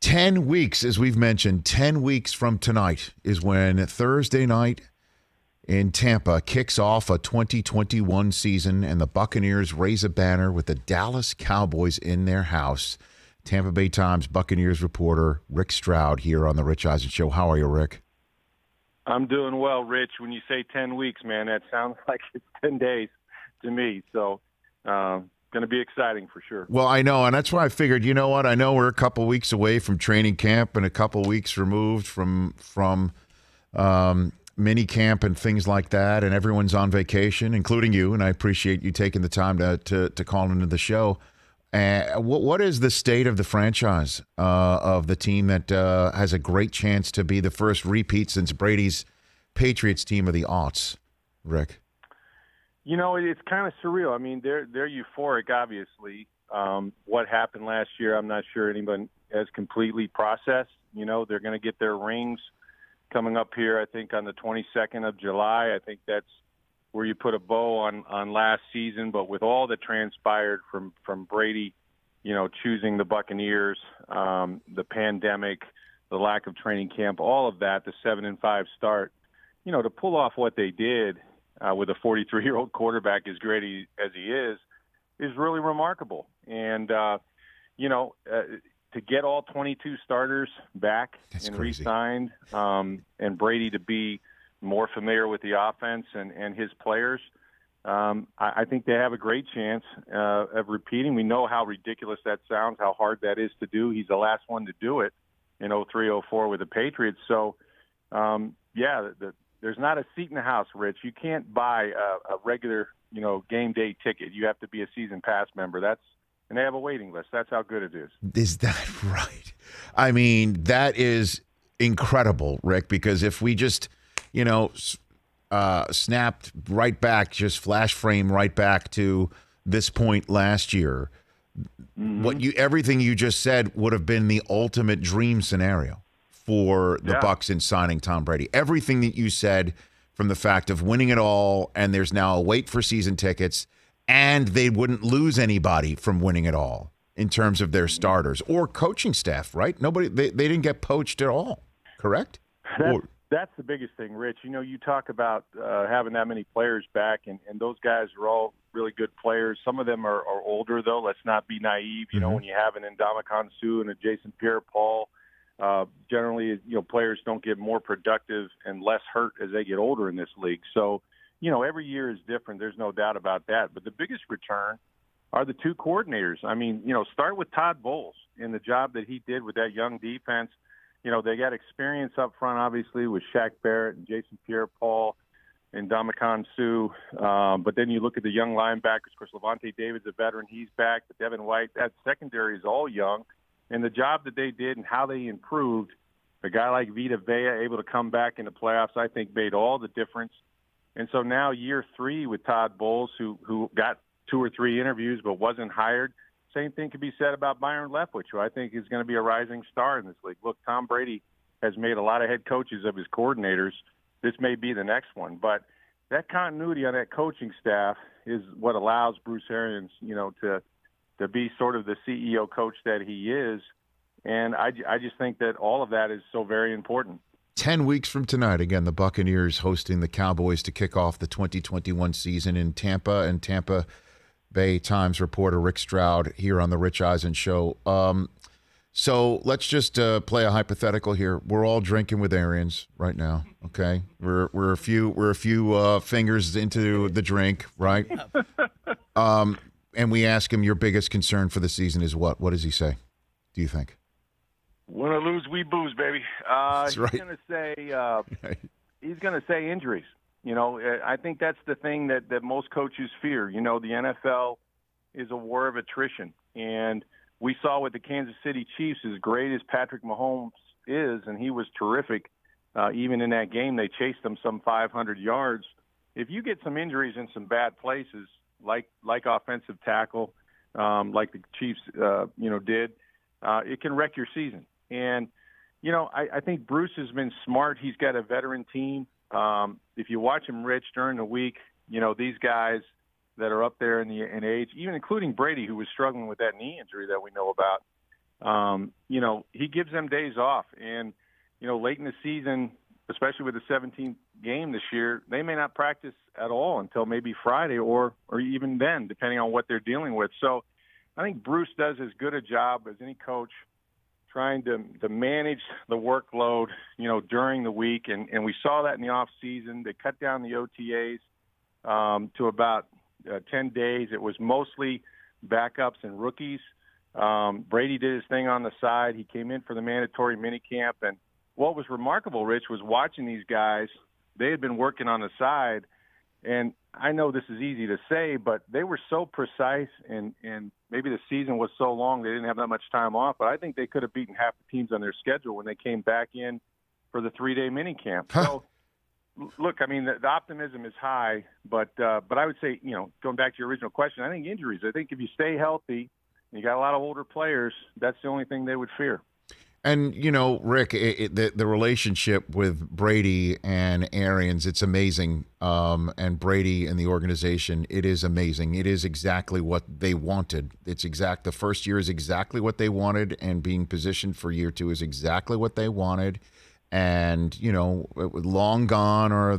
10 weeks, as we've mentioned, 10 weeks from tonight is when Thursday night in Tampa kicks off a 2021 season, and the Buccaneers raise a banner with the Dallas Cowboys in their house. Tampa Bay Times Buccaneers reporter Rick Stroud here on the Rich Eisen Show. How are you, Rick? I'm doing well, Rich. When you say 10 weeks, man, that sounds like it's 10 days to me. So, going to be exciting for sure. Well, I know, and that's why I figured, you know what, I know we're a couple weeks away from training camp and a couple weeks removed from mini camp and things like that, and everyone's on vacation, including you, and I appreciate you taking the time to call into the show. What is the state of the franchise of the team that has a great chance to be the first repeat since Brady's Patriots team of the aughts, Rick? You know, it's kind of surreal. I mean, they're euphoric, obviously. What happened last year, I'm not sure anyone has completely processed. You know, they're going to get their rings coming up here, I think, on the 22nd of July. I think that's where you put a bow on last season. But with all that transpired from Brady, you know, choosing the Buccaneers, the pandemic, the lack of training camp, all of that, the 7-5 start, you know, to pull off what they did with a 43-year-old quarterback as great as he is really remarkable. And, you know, to get all 22 starters back and re-signed, and Brady to be more familiar with the offense and his players, I think they have a great chance of repeating. We know how ridiculous that sounds, how hard that is to do. He's the last one to do it in 03-04 with the Patriots. So, there's not a seat in the house, Rich. You can't buy a regular, you know, game day ticket. You have to be a season pass member. And they have a waiting list. That's how good it is. Is that right? I mean, that is incredible, Rick, because if we just, you know, snapped right back, just flash frame right back to this point last year, everything you just said would have been the ultimate dream scenario for the Bucs in signing Tom Brady. Everything that you said, from the fact of winning it all, and there's now a wait for season tickets, and they wouldn't lose anybody from winning it all in terms of their starters or coaching staff, right? They didn't get poached at all, correct? That's the biggest thing, Rich. You know, you talk about having that many players back, and those guys are all really good players. Some of them are older, though. Let's not be naive. You know, when you have an Ndamukong Suh and a Jason Pierre-Paul, generally, you know, players don't get more productive and less hurt as they get older in this league. So, you know, every year is different. There's no doubt about that. But the biggest return are the two coordinators. I mean, you know, start with Todd Bowles and the job that he did with that young defense. You know, they got experience up front, obviously, with Shaq Barrett and Jason Pierre-Paul and Ndamukong Suh. But then you look at the young linebackers. Of course, Levante David's a veteran. He's back. But Devin White, that secondary is all young. And the job that they did and how they improved, a guy like Vita Vea able to come back in the playoffs, I think made all the difference. And so now year 3 with Todd Bowles, who got 2 or 3 interviews but wasn't hired. Same thing could be said about Byron Leftwich, who I think is going to be a rising star in this league. Look, Tom Brady has made a lot of head coaches of his coordinators. This may be the next one. But that continuity on that coaching staff is what allows Bruce Arians, you know, to be sort of the CEO coach that he is. And I just think that all of that is so very important. 10 weeks from tonight, again, the Buccaneers hosting the Cowboys to kick off the 2021 season in Tampa, and Tampa Bay Times reporter Rick Stroud here on the Rich Eisen Show. So let's just play a hypothetical here. We're all drinking with Arians right now, okay? We're a few fingers into the drink, right? And we ask him, your biggest concern for the season is what? What does he say, do you think? Win or lose, we booze, baby. That's right. He's going to say injuries. You know, I think that's the thing that most coaches fear. You know, the NFL is a war of attrition. And we saw with the Kansas City Chiefs, as great as Patrick Mahomes is, and he was terrific, even in that game, they chased them some 500 yards. If you get some injuries in some bad places, like offensive tackle, like the Chiefs, did, it can wreck your season. And, you know, I think Bruce has been smart. He's got a veteran team. If you watch him, Rich, during the week, you know, these guys that are up there in age, even including Brady, who was struggling with that knee injury that we know about, he gives them days off. And, late in the season, especially with the 17th game this year, they may not practice at all until maybe Friday or even then, depending on what they're dealing with. So I think Bruce does as good a job as any coach trying to manage the workload, during the week. And we saw that in the off season. They cut down the OTAs to about 10 days. It was mostly backups and rookies. Brady did his thing on the side. He came in for the mandatory minicamp. And what was remarkable, Rich, was watching these guys. They had been working on the side. And I know this is easy to say, but they were so precise, and maybe the season was so long they didn't have that much time off. But I think they could have beaten half the teams on their schedule when they came back in for the 3-day minicamp. So, look, I mean, the optimism is high, but I would say, going back to your original question, I think injuries. I think if you stay healthy, and you got a lot of older players, that's the only thing they would fear. And, Rick, the relationship with Brady and Arians, it's amazing. And Brady and the organization, it is amazing. It is exactly what they wanted. The first year is exactly what they wanted, and being positioned for year 2 is exactly what they wanted. And, it was long gone, or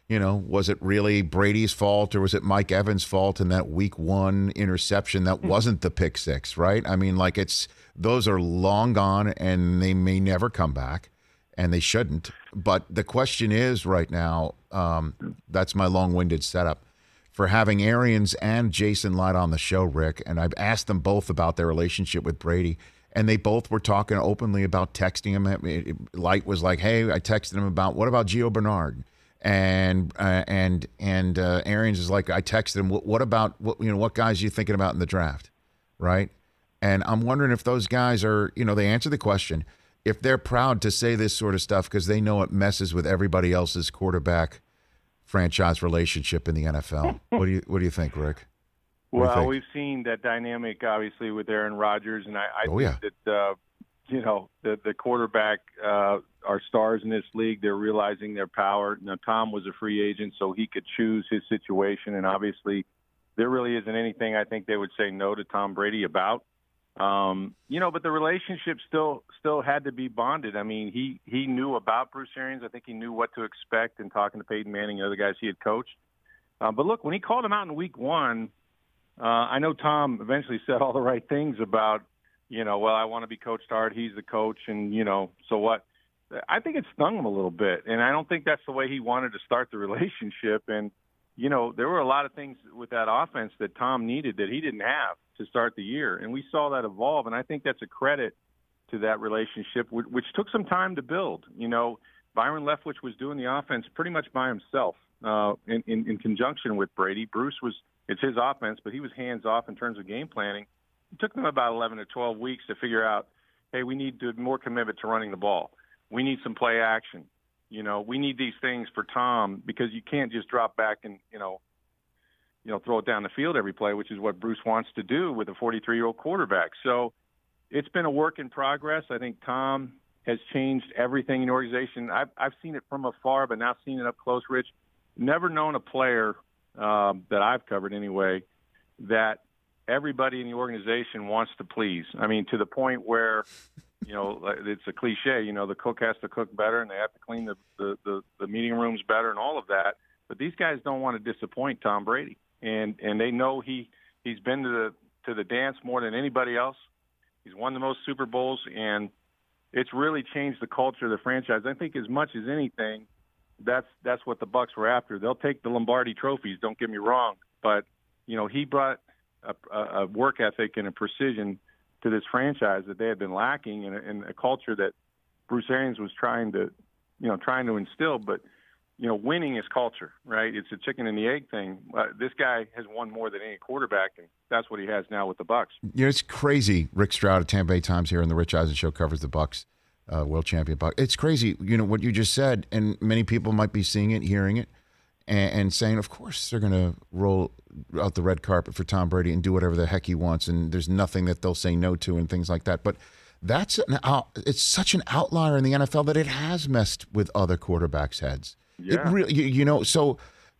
was it really Brady's fault, or was it Mike Evans' fault in that week 1 interception that wasn't the pick 6, right? I mean, those are long gone, and they may never come back, and they shouldn't. But the question is right now, that's my long-winded setup, for having Arians and Jason Light on the show, Rick, and I've asked them both about their relationship with Brady, and they both were talking openly about texting him. Light was like, hey, I texted him about, what about Gio Bernard? And Arians is like, I texted him, what guys are you thinking about in the draft, right? And I'm wondering if those guys are, they answer the question, if they're proud to say this sort of stuff because they know it messes with everybody else's quarterback franchise relationship in the NFL. What do you think, Rick? Well, we've seen that dynamic, obviously, with Aaron Rodgers, and I think that the quarterback are stars in this league. They're realizing their power. Now, Tom was a free agent, so he could choose his situation, and obviously there really isn't anything I think they would say no to Tom Brady about. But the relationship still had to be bonded. I mean, he knew about Bruce Arians. I think he knew what to expect in talking to Peyton Manning and other guys he had coached. But look, when he called him out in week 1, I know Tom eventually said all the right things about, I want to be coached hard. He's the coach, and, so what? I think it stung him a little bit, and I don't think that's the way he wanted to start the relationship. And, there were a lot of things with that offense that Tom needed that he didn't have to start the year, and we saw that evolve, and I think that's a credit to that relationship, which took some time to build. Byron Leftwich was doing the offense pretty much by himself in conjunction with Brady. Bruce it's his offense, but he was hands-off in terms of game planning. It took them about 11 to 12 weeks to figure out, hey, we need more commitment to running the ball. We need some play action. We need these things for Tom, because you can't just drop back and, throw it down the field every play, which is what Bruce wants to do with a 43-year-old quarterback. So it's been a work in progress. I think Tom has changed everything in the organization. I've seen it from afar, but now seen it up close, Rich. Never known a player that I've covered anyway that everybody in the organization wants to please. I mean, to the point where, it's a cliche, the cook has to cook better and they have to clean the meeting rooms better and all of that. But these guys don't want to disappoint Tom Brady. And they know he's been to the dance more than anybody else. He's won the most Super Bowls, and it's really changed the culture of the franchise. I think as much as anything, that's what the Bucs were after. They'll take the Lombardi trophies, don't get me wrong, but he brought a work ethic and a precision to this franchise that they had been lacking, and a culture that Bruce Arians was trying to instill. But winning is culture, right? It's a chicken and the egg thing. This guy has won more than any quarterback, and that's what he has now with the Bucs. It's crazy. Rick Stroud at Tampa Bay Times here on the Rich Eisen Show covers the Bucs, world champion Bucs. It's crazy, what you just said, and many people might be seeing it, hearing it, and saying, of course, they're going to roll out the red carpet for Tom Brady and do whatever the heck he wants, and there's nothing that they'll say no to and things like that. But it's such an outlier in the NFL that it has messed with other quarterbacks' heads. Yeah. It really,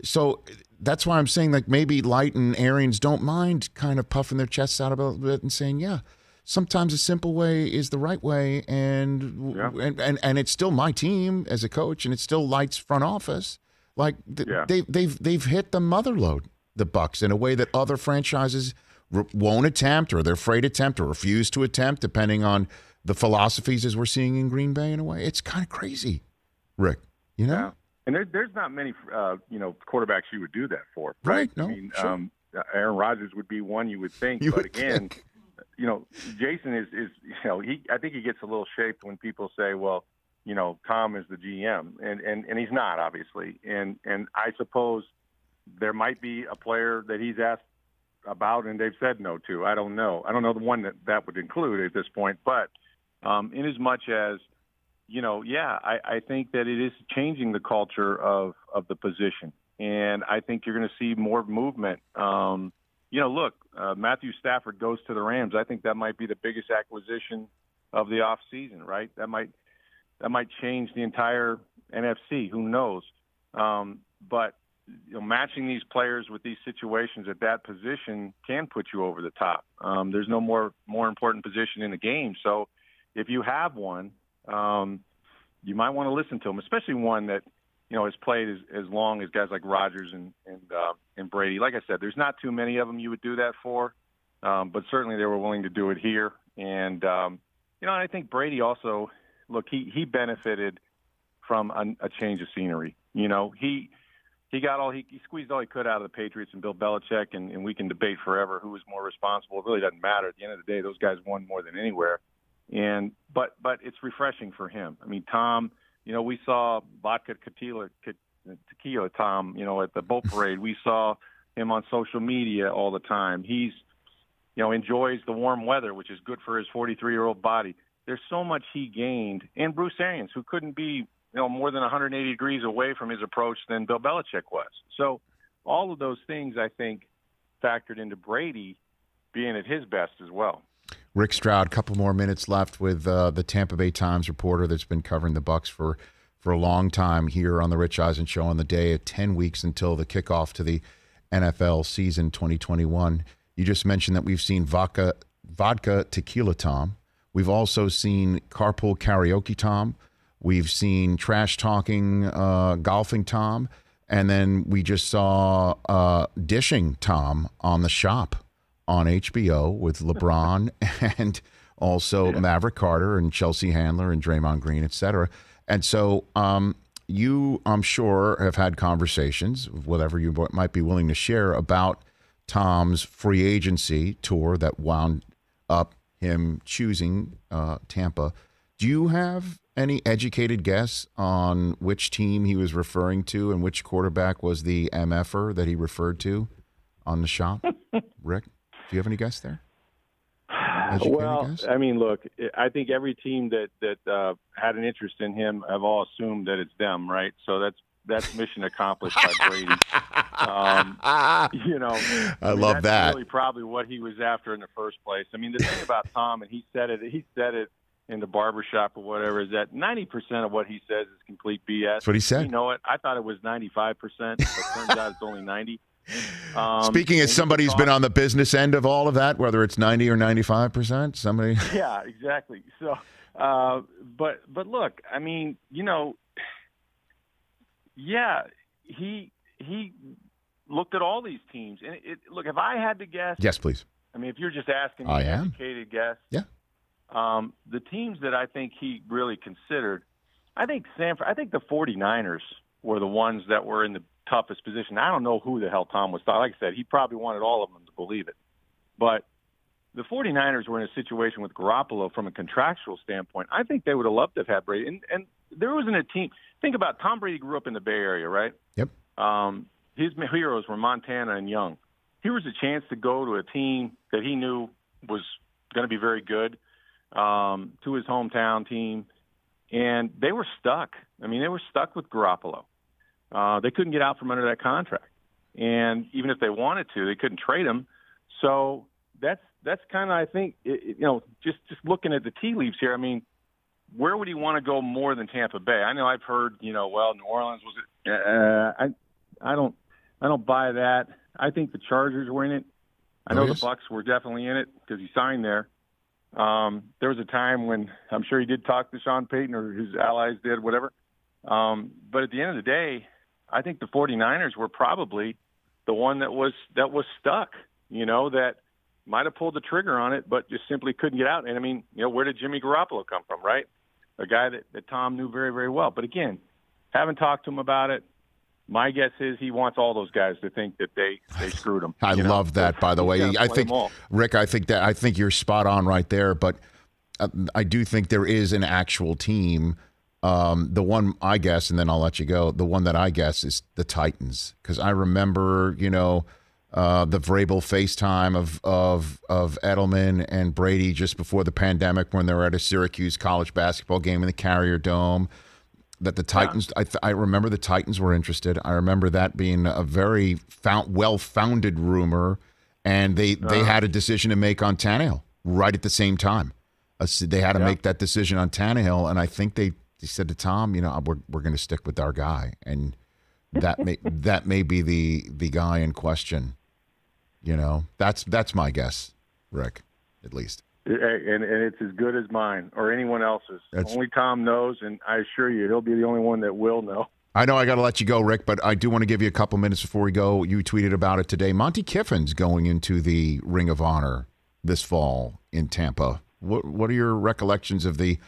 so that's why I'm saying, like, maybe Light and Arians don't mind kind of puffing their chests out a bit and saying, yeah, sometimes a simple way is the right way, and it's still my team as a coach, and it's still Light's front office. Like they've hit the mother load, the Bucs, in a way that other franchises won't attempt, or they're afraid to attempt, or refuse to attempt, depending on the philosophies as we're seeing in Green Bay. In a way, it's kind of crazy, Rick. You know, and there's not many quarterbacks you would do that for, right? No, I mean, sure. Aaron Rodgers would be one you would think, but again. Jason is I think he gets a little shaped when people say, well, Tom is the GM, and he's not, obviously. And I suppose there might be a player that he's asked about and they've said no to. I don't know. I don't know the one that would include at this point. But in as much as, I think that it is changing the culture of the position. And I think you're going to see more movement. Look, Matthew Stafford goes to the Rams. I think that might be the biggest acquisition of the offseason, right? That might change the entire NFC. Who knows? But matching these players with these situations at that position can put you over the top. There's no more important position in the game. So if you have one, you might want to listen to him, especially one that has played as long as guys like Rodgers and Brady. Like I said, there's not too many of them you would do that for, but certainly they were willing to do it here. And I think Brady also, look, he benefited from a change of scenery. He squeezed all he could out of the Patriots and Bill Belichick, and we can debate forever who was more responsible. It really doesn't matter. At the end of the day, those guys won more than anywhere. But it's refreshing for him. I mean, Tom. We saw vodka tequila Tom, at the boat parade. We saw him on social media all the time. He's, enjoys the warm weather, which is good for his 43-year-old body. There's so much he gained. And Bruce Arians, who couldn't be, more than 180 degrees away from his approach than Bill Belichick was. So all of those things, I think, factored into Brady being at his best as well. Rick Stroud, a couple more minutes left with the Tampa Bay Times reporter that's been covering the Bucs for a long time here on the Rich Eisen Show on the day of 10 weeks until the kickoff to the NFL season 2021. You just mentioned that we've seen vodka tequila Tom. We've also seen carpool karaoke Tom. We've seen trash talking golfing Tom. And then we just saw dishing Tom on The Shop on HBO with LeBron and also Maverick Carter and Chelsea Handler and Draymond Green, et cetera. And so you, I'm sure, have had conversations, whatever you might be willing to share, about Tom's free agency tour that wound up him choosing Tampa. Do you have any educated guess on which team he was referring to and which quarterback was the MF'er that he referred to on The Shop? Rick? Do you have any guess there? I mean, look, I think every team that had an interest in him have all assumed that it's them, right? So that's mission accomplished by Brady. I love that. That's really probably what he was after in the first place. I mean, the thing about Tom, and he said it in the barbershop or whatever, is that 90% of what he says is complete BS. That's what he said. You know what? I thought it was 95%, but it turns out it's only 90%. Speaking as somebody who's been on the business end of all of that, whether it's 90 or 95%, somebody. Yeah, exactly. So, but look, I mean, he looked at all these teams, and look, if I had to guess, yes, please. I mean, if you're just asking me an educated guess, the teams that I think he really considered, I think the 49ers were the ones that were in the toughest position. I don't know who the hell Tom was talking. Like I said, he probably wanted all of them to believe it. But the 49ers were in a situation with Garoppolo from a contractual standpoint. I think they would have loved to have had Brady. And there wasn't a team. Think about Tom Brady grew up in the Bay Area, right? Yep. His heroes were Montana and Young. Here was a chance to go to a team that he knew was going to be very good, to his hometown team. And they were stuck. I mean, they were stuck with Garoppolo. They couldn't get out from under that contract. And even if they wanted to, they couldn't trade him. So that's kind of, I think, just looking at the tea leaves here, I mean, where would he want to go more than Tampa Bay? I know I've heard, New Orleans was it? I don't buy that. I think the Chargers were in it. I know the Bucs were definitely in it because he signed there. There was a time when I'm sure he did talk to Sean Payton or his allies did, whatever. But at the end of the day, I think the 49ers were probably the one that was stuck, that might have pulled the trigger on it, but just simply couldn't get out. And, I mean, where did Jimmy Garoppolo come from, right? A guy that Tom knew very, very well. But, again, haven't talked to him about it. My guess is he wants all those guys to think that they screwed him. I love that, by the way. I think, Rick, I think you're spot on right there. But I do think there is an actual team. The one I guess, and then I'll let you go. The one that I guess is the Titans, because I remember, the Vrabel FaceTime of Edelman and Brady just before the pandemic when they were at a Syracuse college basketball game in the Carrier Dome. That the Titans, I remember the Titans were interested. I remember that being a very well-founded rumor, and they had a decision to make on Tannehill right at the same time. They had to make that decision on Tannehill, and I think they said to Tom, we're going to stick with our guy, and that may be the guy in question. That's my guess, Rick, at least. And it's as good as mine or anyone else's. Only Tom knows, and I assure you, he'll be the only one that will know. I know I got to let you go, Rick, but I do want to give you a couple minutes before we go. You tweeted about it today. Monty Kiffin's going into the Ring of Honor this fall in Tampa. What are your recollections of the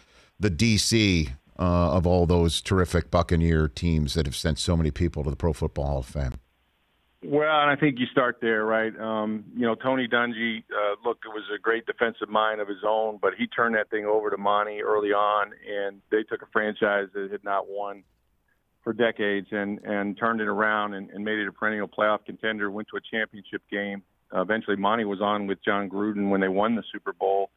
DC of all those terrific Buccaneer teams that have sent so many people to the Pro Football Hall of Fame? Well, and I think you start there, right? Tony Dungy, look, it was a great defensive mind of his own, but he turned that thing over to Monty early on, and they took a franchise that had not won for decades and turned it around and made it a perennial playoff contender, went to a championship game. Eventually, Monty was on with John Gruden when they won the Super Bowl.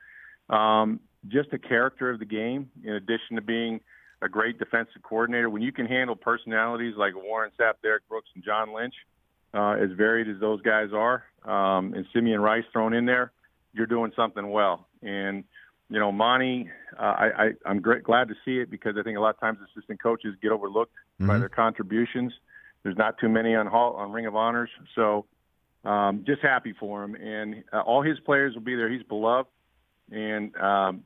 Just a character of the game, in addition to being a great defensive coordinator. When you can handle personalities like Warren Sapp, Derek Brooks, and John Lynch, as varied as those guys are, and Simeon Rice thrown in there, you're doing something well. And, Monty, I'm glad to see it because I think a lot of times assistant coaches get overlooked by their contributions. There's not too many on Ring of Honors. So just happy for him. And all his players will be there. He's beloved. And, I'm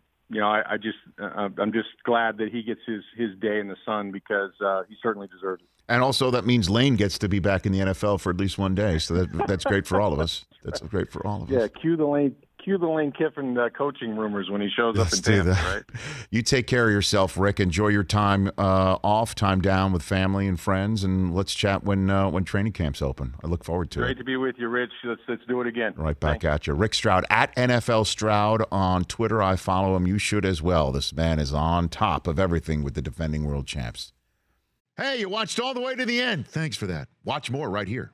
just glad that he gets his day in the sun because he certainly deserves it. And also that means Lane gets to be back in the NFL for at least one day. So that's great for all of us. That's great for all of us. Yeah, cue the Lane Kiffin coaching rumors when he shows up in Tampa, right? You take care of yourself, Rick. Enjoy your time off, time down with family and friends, and let's chat when training camp's open. I look forward to it. Great to be with you, Rich. Let's do it again. Right back at you. Rick Stroud, at NFL Stroud on Twitter. I follow him. You should as well. This man is on top of everything with the defending world champs. Hey, you watched all the way to the end. Thanks for that. Watch more right here.